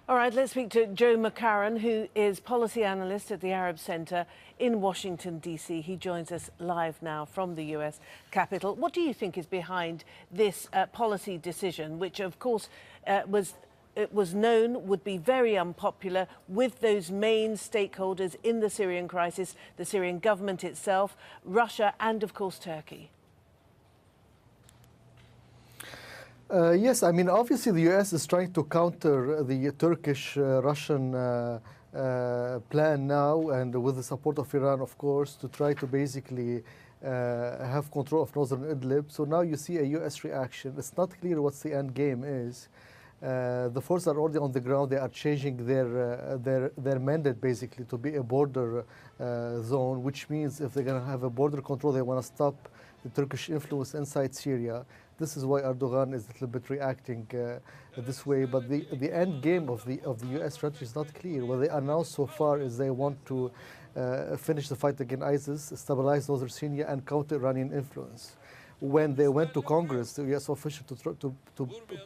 All right, let's speak to Joe Macaron, who is policy analyst at the Arab Center in Washington, D.C. He joins us live now from the U.S. Capitol. What do you think is behind this policy decision, which, of course, was known would be very unpopular with those main stakeholders in the Syrian crisis, the Syrian government itself, Russia and, of course, Turkey? Yes, I mean, obviously the U.S. is trying to counter the Turkish-Russian plan now, and with the support of Iran, of course, to try to basically have control of northern Idlib. So now you see a U.S. reaction. It's not clear what the end game is. The forces are already on the ground. They are changing their mandate basically to be a border zone, which means if they're going to have a border control, they want to stop the Turkish influence inside Syria. This is why Erdogan is a little bit reacting this way. But the end game of the U.S. strategy is not clear. What they announced so far is they want to finish the fight against ISIS, stabilize northern Syria, and counter Iranian influence. When they went to Congress, the U.S. officials, to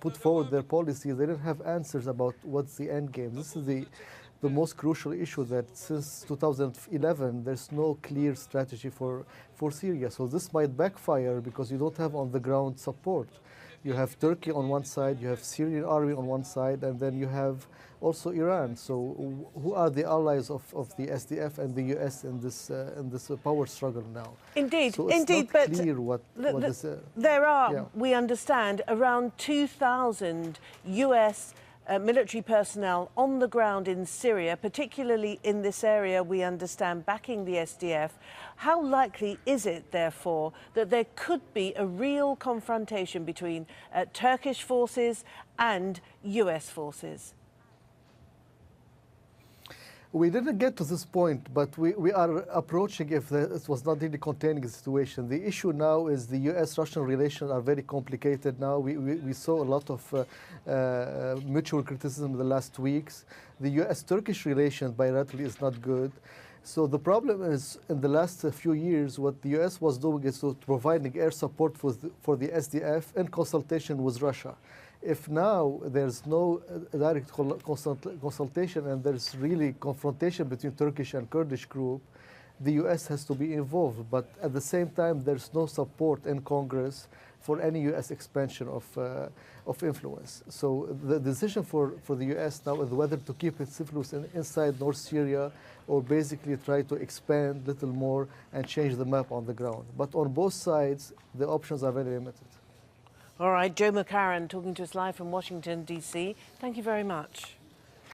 put forward their policy, they didn't have answers about what's the end game. This is the most crucial issue, that since 2011, there's no clear strategy for Syria. So this might backfire because you don't have on-the-ground support. You have Turkey on one side, you have Syrian army on one side, and then you have also Iran. So who are the allies of the SDF and the U.S. in this power struggle now? Indeed, so it's indeed, not but clear what this, there are, yeah. We understand, around 2,000 U.S. Military personnel on the ground in Syria, particularly in this area, we understand, backing the SDF. How likely is it, therefore, that there could be a real confrontation between Turkish forces and US forces? We didn't get to this point, but we are approaching if it was not really containing the situation. The issue now is the U.S.-Russian relations are very complicated now. We saw a lot of mutual criticism in the last weeks. The U.S.-Turkish relations bilaterally is not good. So the problem is, in the last few years, what the U.S. was doing is providing air support for the SDF in consultation with Russia. If now there's no direct consultation and there's really confrontation between Turkish and Kurdish group, the U.S. has to be involved. But at the same time, there's no support in Congress for any U.S. expansion of influence. So the decision for the U.S. now is whether to keep its influence inside North Syria or basically try to expand a little more and change the map on the ground. But on both sides, the options are very limited. All right, Joe Macaron talking to us live from Washington, D.C. Thank you very much.